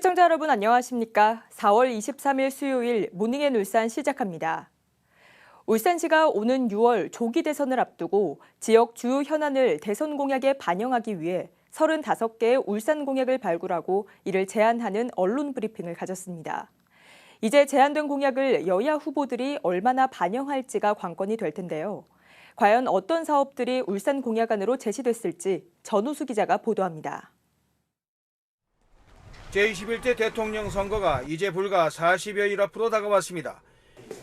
시청자 여러분 안녕하십니까? 4월 23일 수요일 모닝앤 울산 시작합니다. 울산시가 오는 6월 조기 대선을 앞두고 지역 주요 현안을 대선 공약에 반영하기 위해 35개의 울산 공약을 발굴하고 이를 제안하는 언론 브리핑을 가졌습니다. 이제 제안된 공약을 여야 후보들이 얼마나 반영할지가 관건이 될 텐데요. 과연 어떤 사업들이 울산 공약안으로 제시됐을지 전우수 기자가 보도합니다. 제21대 대통령 선거가 이제 불과 40여일 앞으로 다가왔습니다.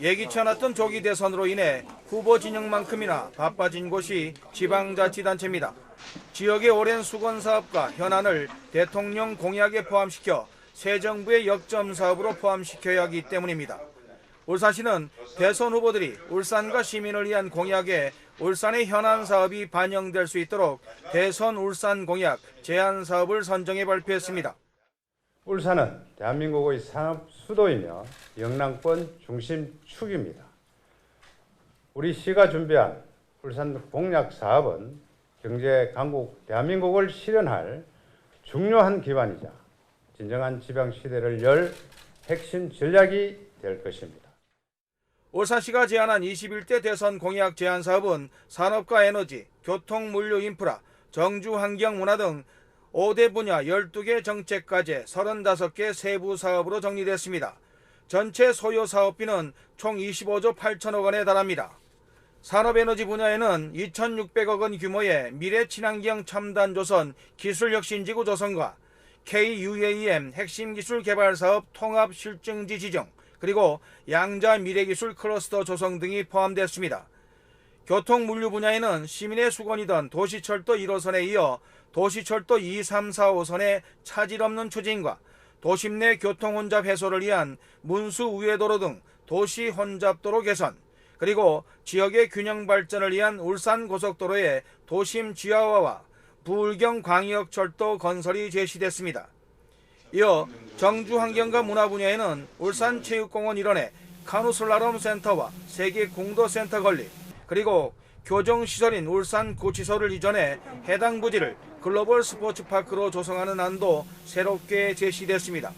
예기치 않았던 조기 대선으로 인해 후보 진영만큼이나 바빠진 곳이 지방자치단체입니다. 지역의 오랜 수건 사업과 현안을 대통령 공약에 포함시켜 새 정부의 역점 사업으로 포함시켜야 하기 때문입니다. 울산시는 대선 후보들이 울산과 시민을 위한 공약에 울산의 현안 사업이 반영될 수 있도록 대선 울산 공약 제안 사업을 선정해 발표했습니다. 울산은 대한민국의 산업 수도이며 영남권 중심축입니다. 우리 시가 준비한 울산 공약 사업은 경제 강국 대한민국을 실현할 중요한 기반이자 진정한 지방 시대를 열 핵심 전략이 될 것입니다. 울산시가 제안한 21대 대선 공약 제안 사업은 산업과 에너지, 교통, 물류, 인프라, 정주, 환경, 문화 등 5대 분야 12개 정책과제 35개 세부 사업으로 정리됐습니다. 전체 소요 사업비는 총 25조 8천억 원에 달합니다. 산업에너지 분야에는 2,600억 원 규모의 미래친환경 첨단조선 기술혁신지구 조성과 KUAM 핵심기술개발사업 통합실증지 지정, 그리고 양자 미래기술 클러스터 조성 등이 포함됐습니다. 교통 물류 분야에는 시민의 수건이던 도시철도 1호선에 이어 도시철도 2, 3, 4호선의 차질 없는 추진과 도심 내 교통 혼잡 해소를 위한 문수 우회도로 등 도시 혼잡도로 개선, 그리고 지역의 균형 발전을 위한 울산 고속도로의 도심 지하화와 부울경 광역철도 건설이 제시됐습니다. 이어 정주 환경과 문화 분야에는 울산 체육공원 일원에 카누슬라롬 센터와 세계 공도 센터 건립, 그리고 교정시설인 울산 구치소를 이전해 해당 부지를 글로벌 스포츠파크로 조성하는 안도 새롭게 제시됐습니다.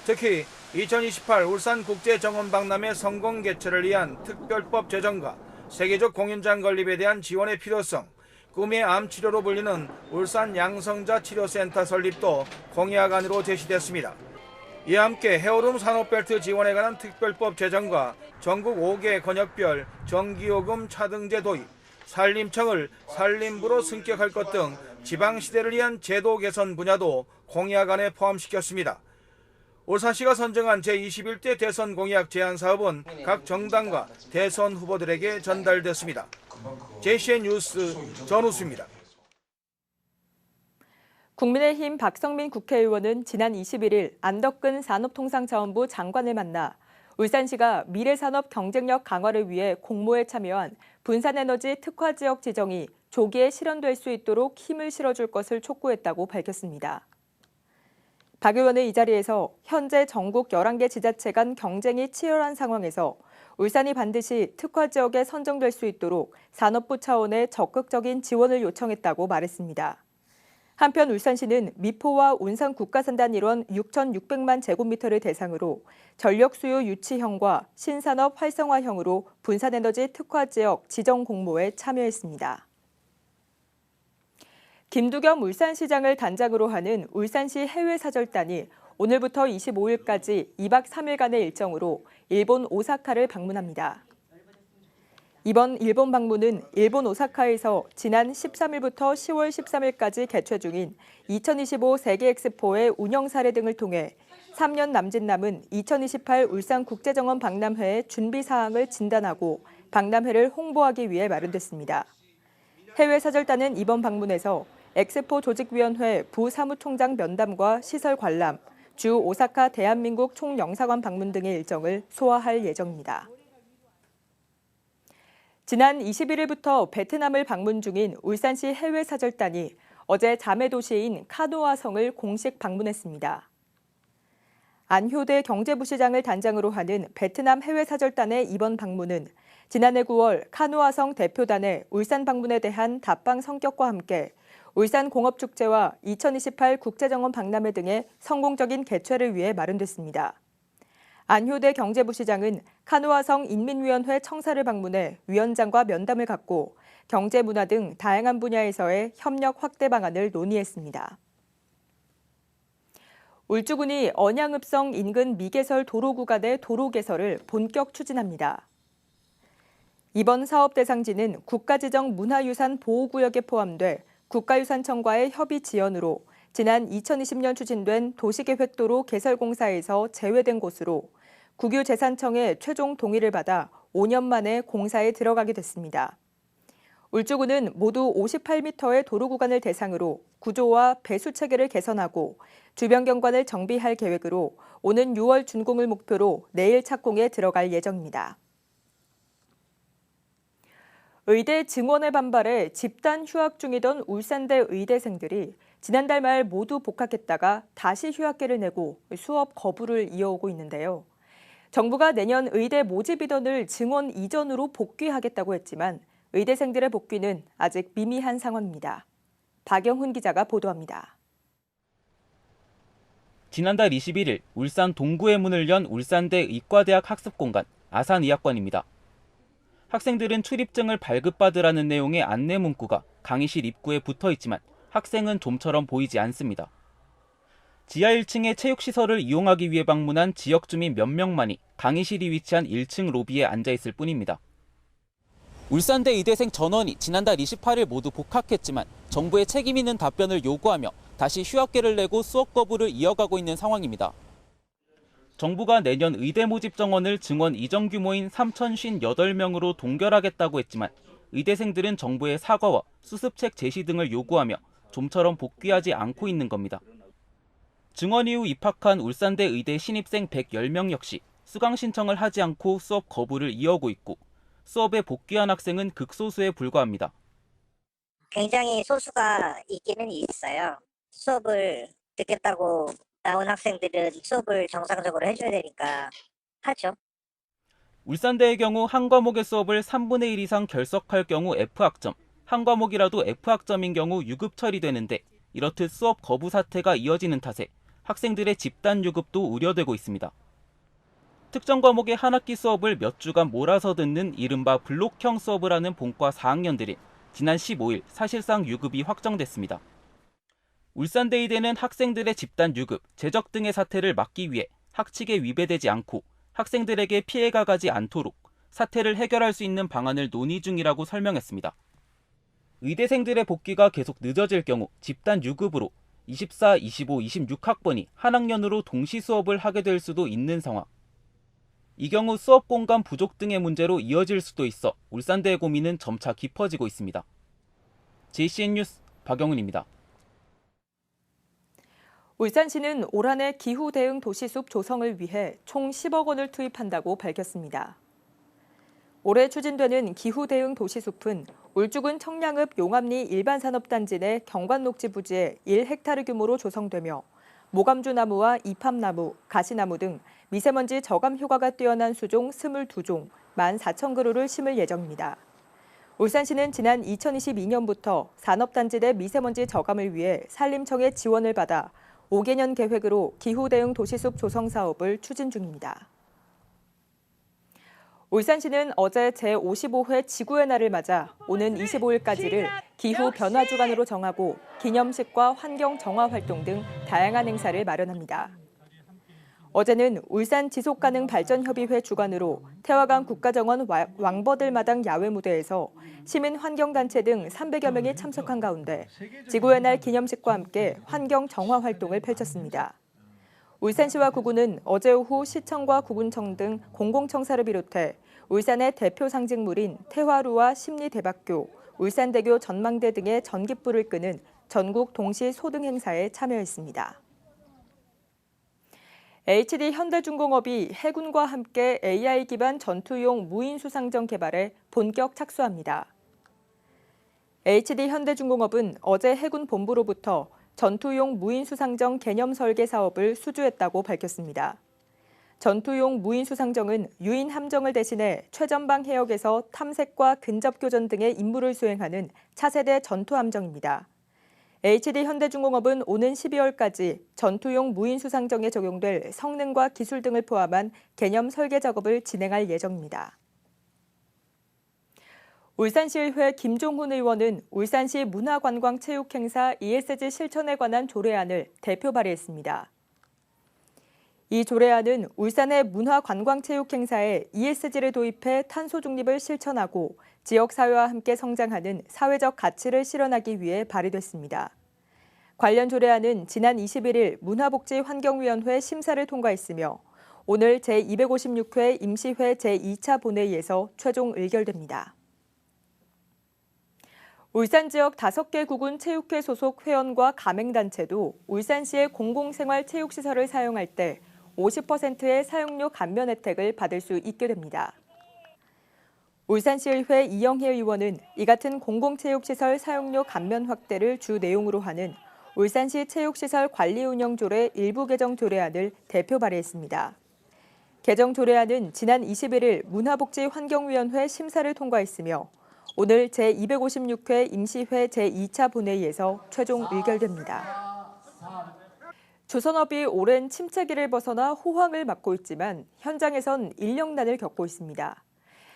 특히 2028 울산국제정원박람회 성공 개최를 위한 특별법 제정과 세계적 공연장 건립에 대한 지원의 필요성, 꿈의 암 치료로 불리는 울산 양성자 치료센터 설립도 공약안으로 제시됐습니다. 이와 함께 해오름 산업벨트 지원에 관한 특별법 제정과 전국 5개 권역별 전기요금 차등제 도입, 산림청을 산림부로 승격할 것 등 지방시대를 위한 제도 개선 분야도 공약안에 포함시켰습니다. 울산시가 선정한 제21대 대선 공약 제안 사업은 각 정당과 대선 후보들에게 전달됐습니다. JCN 뉴스 전우수입니다. 국민의힘 박성민 국회의원은 지난 21일 안덕근 산업통상자원부 장관을 만나 울산시가 미래산업 경쟁력 강화를 위해 공모에 참여한 분산에너지 특화지역 지정이 조기에 실현될 수 있도록 힘을 실어줄 것을 촉구했다고 밝혔습니다. 박 의원은 이 자리에서 현재 전국 11개 지자체 간 경쟁이 치열한 상황에서 울산이 반드시 특화지역에 선정될 수 있도록 산업부 차원의 적극적인 지원을 요청했다고 말했습니다. 한편 울산시는 미포와 운산 국가산단 일원 6,600만 제곱미터를 대상으로 전력수요 유치형과 신산업 활성화형으로 분산에너지 특화지역 지정 공모에 참여했습니다. 김두겸 울산시장을 단장으로 하는 울산시 해외사절단이 오늘부터 25일까지 2박 3일간의 일정으로 일본 오사카를 방문합니다. 이번 일본 방문은 일본 오사카에서 지난 13일부터 10월 13일까지 개최 중인 2025 세계엑스포의 운영 사례 등을 통해 3년 남짓 남은 2028 울산국제정원 박람회의 준비 사항을 진단하고 박람회를 홍보하기 위해 마련됐습니다. 해외사절단은 이번 방문에서 엑스포 조직위원회 부사무총장 면담과 시설 관람, 주 오사카 대한민국 총영사관 방문 등의 일정을 소화할 예정입니다. 지난 21일부터 베트남을 방문 중인 울산시 해외사절단이 어제 자매 도시인 카누아성을 공식 방문했습니다. 안효대 경제부시장을 단장으로 하는 베트남 해외사절단의 이번 방문은 지난해 9월 카누아성 대표단의 울산 방문에 대한 답방 성격과 함께 울산공업축제와 2028 국제정원 박람회 등의 성공적인 개최를 위해 마련됐습니다. 안효대 경제부시장은 카누아성 인민위원회 청사를 방문해 위원장과 면담을 갖고 경제, 문화 등 다양한 분야에서의 협력 확대 방안을 논의했습니다. 울주군이 언양읍성 인근 미개설 도로 구간의 도로 개설을 본격 추진합니다. 이번 사업 대상지는 국가지정 문화유산 보호구역에 포함돼 국가유산청과의 협의 지연으로 지난 2020년 추진된 도시계획도로 개설공사에서 제외된 곳으로 국유재산청의 최종 동의를 받아 5년 만에 공사에 들어가게 됐습니다. 울주군은 모두 58m의 도로 구간을 대상으로 구조와 배수 체계를 개선하고 주변 경관을 정비할 계획으로 오는 6월 준공을 목표로 내일 착공에 들어갈 예정입니다. 의대 증원에 반발해 집단 휴학 중이던 울산대 의대생들이 지난달 말 모두 복학했다가 다시 휴학계를 내고 수업 거부를 이어오고 있는데요. 정부가 내년 의대 모집 인원을 증원 이전으로 복귀하겠다고 했지만 의대생들의 복귀는 아직 미미한 상황입니다. 박영훈 기자가 보도합니다. 지난달 21일 울산 동구의 문을 연 울산대 의과대학 학습공간 아산의학관입니다. 학생들은 출입증을 발급받으라는 내용의 안내 문구가 강의실 입구에 붙어 있지만 학생은 좀처럼 보이지 않습니다. 지하 1층의 체육시설을 이용하기 위해 방문한 지역 주민 몇 명만이 강의실이 위치한 1층 로비에 앉아 있을 뿐입니다. 울산대 의대생 전원이 지난달 28일 모두 복학했지만 정부의 책임 있는 답변을 요구하며 다시 휴학계를 내고 수업 거부를 이어가고 있는 상황입니다. 정부가 내년 의대 모집 정원을 증원 이전 규모인 3,058명으로 동결하겠다고 했지만 의대생들은 정부의 사과와 수습책 제시 등을 요구하며 좀처럼 복귀하지 않고 있는 겁니다. 증원 이후 입학한 울산대 의대 신입생 110명 역시 수강 신청을 하지 않고 수업 거부를 이어오고 있고 수업에 복귀한 학생은 극소수에 불과합니다. 굉장히 소수가 있기는 있어요. 수업을 듣겠다고 나온 학생들은 수업을 정상적으로 해줘야 되니까 하죠. 울산대의 경우 한 과목의 수업을 3분의 1 이상 결석할 경우 F학점, 한 과목이라도 F학점인 경우 유급 처리되는데 이렇듯 수업 거부 사태가 이어지는 탓에 학생들의 집단 유급도 우려되고 있습니다. 특정 과목의 한 학기 수업을 몇 주간 몰아서 듣는 이른바 블록형 수업을 하는 본과 4학년들이 지난 15일 사실상 유급이 확정됐습니다. 울산대의대는 학생들의 집단 유급, 제적 등의 사태를 막기 위해 학칙에 위배되지 않고 학생들에게 피해가 가지 않도록 사태를 해결할 수 있는 방안을 논의 중이라고 설명했습니다. 의대생들의 복귀가 계속 늦어질 경우 집단 유급으로 24, 25, 26학번이 한 학년으로 동시 수업을 하게 될 수도 있는 상황. 이 경우 수업 공간 부족 등의 문제로 이어질 수도 있어 울산대의 고민은 점차 깊어지고 있습니다. JCN 뉴스 박영훈입니다. 울산시는 올 한 해 기후 대응 도시숲 조성을 위해 총 10억 원을 투입한다고 밝혔습니다. 올해 추진되는 기후 대응 도시숲은 울주군 청량읍 용암리 일반산업단지 내 경관녹지 부지에 1헥타르 규모로 조성되며 모감주나무와 이팝나무, 가시나무 등 미세먼지 저감 효과가 뛰어난 수종 22종, 14,000그루를 심을 예정입니다. 울산시는 지난 2022년부터 산업단지 내 미세먼지 저감을 위해 산림청의 지원을 받아 5개년 계획으로 기후 대응 도시숲 조성 사업을 추진 중입니다. 울산시는 어제 제55회 지구의 날을 맞아 오는 25일까지를 기후 변화 주간으로 정하고 기념식과 환경 정화 활동 등 다양한 행사를 마련합니다. 어제는 울산 지속가능발전협의회 주관으로 태화강 국가정원 왕버들마당 야외 무대에서 시민환경단체 등 300여 명이 참석한 가운데 지구의 날 기념식과 함께 환경 정화 활동을 펼쳤습니다. 울산시와 구군은 어제 오후 시청과 구군청 등 공공청사를 비롯해 울산의 대표 상징물인 태화루와 심리대박교, 울산대교 전망대 등의 전깃불을 끄는 전국 동시 소등 행사에 참여했습니다. HD 현대중공업이 해군과 함께 AI 기반 전투용 무인수상정 개발에 본격 착수합니다. HD 현대중공업은 어제 해군 본부로부터 전투용 무인수상정 개념 설계 사업을 수주했다고 밝혔습니다. 전투용 무인수상정은 유인 함정을 대신해 최전방 해역에서 탐색과 근접교전 등의 임무를 수행하는 차세대 전투함정입니다. HD 현대중공업은 오는 12월까지 전투용 무인 수상정에 적용될 성능과 기술 등을 포함한 개념 설계 작업을 진행할 예정입니다. 울산시의회 김종훈 의원은 울산시 문화관광체육행사 ESG 실천에 관한 조례안을 대표 발의했습니다. 이 조례안은 울산의 문화관광체육행사에 ESG를 도입해 탄소 중립을 실천하고 지역사회와 함께 성장하는 사회적 가치를 실현하기 위해 발의됐습니다. 관련 조례안은 지난 21일 문화복지환경위원회 심사를 통과했으며 오늘 제256회 임시회 제2차 본회의에서 최종 의결됩니다. 울산 지역 5개 구군 체육회 소속 회원과 가맹단체도 울산시의 공공생활체육시설을 사용할 때 50%의 사용료 감면 혜택을 받을 수 있게 됩니다. 울산시의회 이영혜 의원은 이 같은 공공체육시설 사용료 감면 확대를 주 내용으로 하는 울산시 체육시설 관리운영조례 일부 개정 조례안을 대표 발의했습니다. 개정 조례안은 지난 21일 문화복지환경위원회 심사를 통과했으며 오늘 제256회 임시회 제2차 본회의에서 최종 의결됩니다. 조선업이 오랜 침체기를 벗어나 호황을 맞고 있지만 현장에선 인력난을 겪고 있습니다.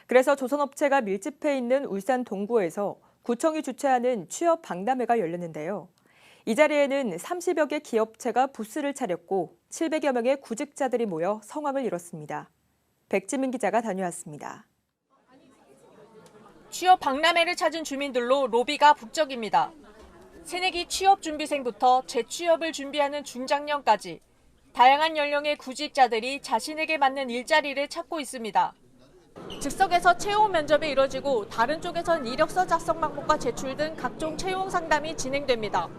그래서 조선업체가 밀집해 있는 울산 동구에서 구청이 주최하는 취업 박람회가 열렸는데요. 이 자리에는 30여 개 기업체가 부스를 차렸고 700여 명의 구직자들이 모여 성황을 이뤘습니다. 백지민 기자가 다녀왔습니다. 취업 박람회를 찾은 주민들로 로비가 북적입니다. 새내기 취업준비생부터 재취업을 준비하는 중장년까지 다양한 연령의 구직자들이 자신에게 맞는 일자리를 찾고 있습니다. 즉석에서 채용 면접이 이뤄지고 다른 쪽에선 이력서 작성 방법과 제출 등 각종 채용 상담이 진행됩니다.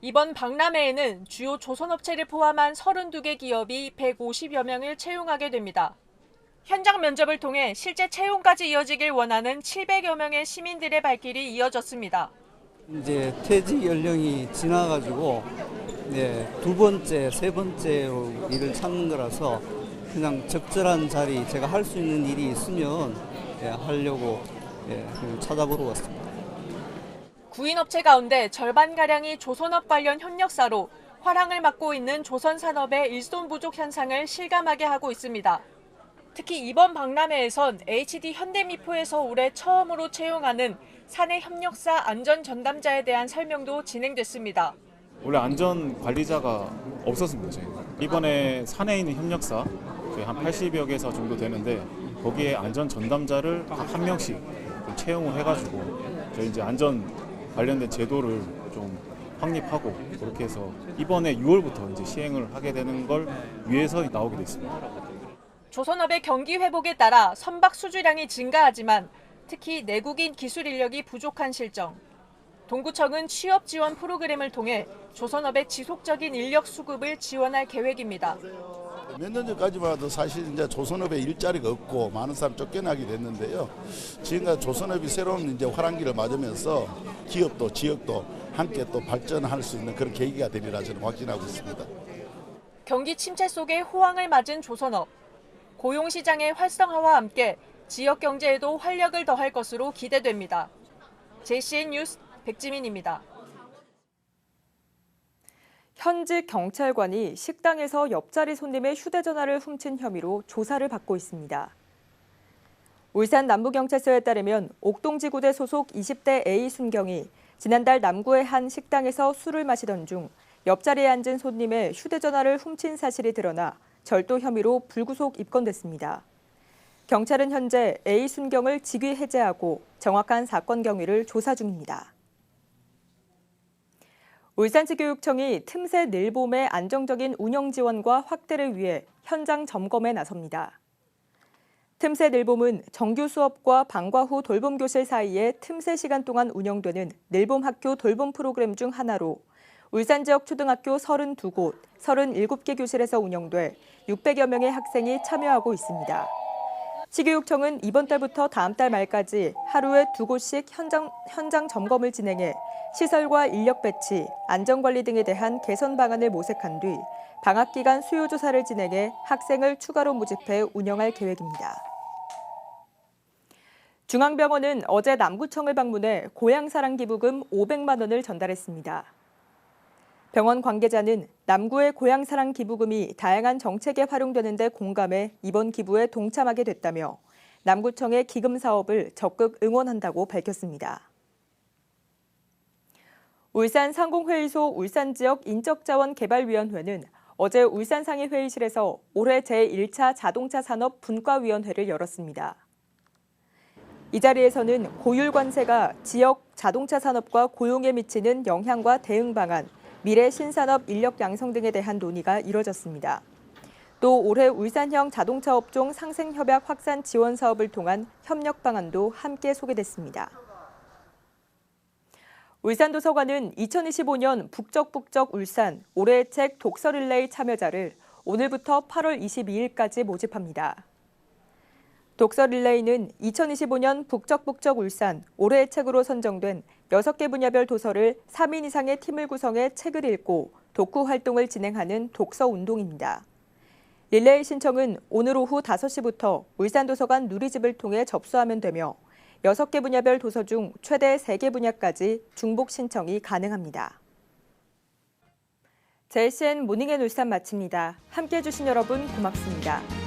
이번 박람회에는 주요 조선업체를 포함한 32개 기업이 150여 명을 채용하게 됩니다. 현장 면접을 통해 실제 채용까지 이어지길 원하는 700여 명의 시민들의 발길이 이어졌습니다. 이제 퇴직 연령이 지나가지고 두 번째, 세 번째로 일을 찾는 거라서 그냥 적절한 자리, 제가 할 수 있는 일이 있으면 하려고 찾아보러 왔습니다. 구인업체 가운데 절반가량이 조선업 관련 협력사로 화랑을 맞고 있는 조선산업의 일손 부족 현상을 실감하게 하고 있습니다. 특히 이번 박람회에선 HD 현대미포에서 올해 처음으로 채용하는 사내 협력사 안전전담자에 대한 설명도 진행됐습니다. 원래 안전관리자가 없었습니다. 저희가. 이번에 사내에 있는 협력사 저희 한 80여 개사 정도 되는데 거기에 안전전담자를 각 한 명씩 좀 채용을 해가지고 저희 이제 안전 관련된 제도를 좀 확립하고 그렇게 해서 이번에 6월부터 이제 시행을 하게 되는 걸 위해서 나오게 됐습니다. 조선업의 경기 회복에 따라 선박 수주량이 증가하지만 특히 내국인 기술 인력이 부족한 실정. 동구청은 취업 지원 프로그램을 통해 조선업의 지속적인 인력 수급을 지원할 계획입니다. 몇 년 전까지만 해도 사실 이제 조선업에 일자리가 없고 많은 사람 쫓겨나게 됐는데요. 지금까지 조선업이 새로운 이제 화랑기를 맞으면서 기업도 지역도 함께 또 발전할 수 있는 그런 계기가 되리라 저는 확신하고 있습니다. 경기 침체 속에 호황을 맞은 조선업. 고용시장의 활성화와 함께 지역 경제에도 활력을 더할 것으로 기대됩니다. JCN 뉴스 백지민입니다. 현직 경찰관이 식당에서 옆자리 손님의 휴대전화를 훔친 혐의로 조사를 받고 있습니다. 울산 남부경찰서에 따르면 옥동지구대 소속 20대 A 순경이 지난달 남구의 한 식당에서 술을 마시던 중 옆자리에 앉은 손님의 휴대전화를 훔친 사실이 드러나 절도 혐의로 불구속 입건됐습니다. 경찰은 현재 A 순경을 직위 해제하고 정확한 사건 경위를 조사 중입니다. 울산시교육청이 틈새 늘봄의 안정적인 운영 지원과 확대를 위해 현장 점검에 나섭니다. 틈새 늘봄은 정규 수업과 방과 후 돌봄 교실 사이에 틈새 시간 동안 운영되는 늘봄 학교 돌봄 프로그램 중 하나로 울산 지역 초등학교 32곳, 37개 교실에서 운영돼 600여 명의 학생이 참여하고 있습니다. 시교육청은 이번 달부터 다음 달 말까지 하루에 2곳씩 현장 점검을 진행해 시설과 인력 배치, 안전관리 등에 대한 개선 방안을 모색한 뒤 방학 기간 수요 조사를 진행해 학생을 추가로 모집해 운영할 계획입니다. 중앙병원은 어제 남구청을 방문해 고향사랑 기부금 500만 원을 전달했습니다. 병원 관계자는 남구의 고향사랑 기부금이 다양한 정책에 활용되는 데 공감해 이번 기부에 동참하게 됐다며 남구청의 기금 사업을 적극 응원한다고 밝혔습니다. 울산 상공회의소 울산지역 인적자원개발위원회는 어제 울산상위 회의실에서 올해 제1차 자동차 산업 분과위원회를 열었습니다. 이 자리에서는 고율 관세가 지역 자동차 산업과 고용에 미치는 영향과 대응 방안, 미래 신산업 인력 양성 등에 대한 논의가 이뤄졌습니다. 또 올해 울산형 자동차 업종 상생 협약 확산 지원 사업을 통한 협력 방안도 함께 소개됐습니다. 울산도서관은 2025년 북적북적 울산 올해의 책 독서 릴레이 참여자를 오늘부터 8월 22일까지 모집합니다. 독서 릴레이는 2025년 북적북적 울산 올해의 책으로 선정된 6개 분야별 도서를 3인 이상의 팀을 구성해 책을 읽고 독후 활동을 진행하는 독서 운동입니다. 릴레이 신청은 오늘 오후 5시부터 울산도서관 누리집을 통해 접수하면 되며 6개 분야별 도서 중 최대 3개 분야까지 중복 신청이 가능합니다. JCN 모닝앤 울산 마칩니다. 함께해 주신 여러분 고맙습니다.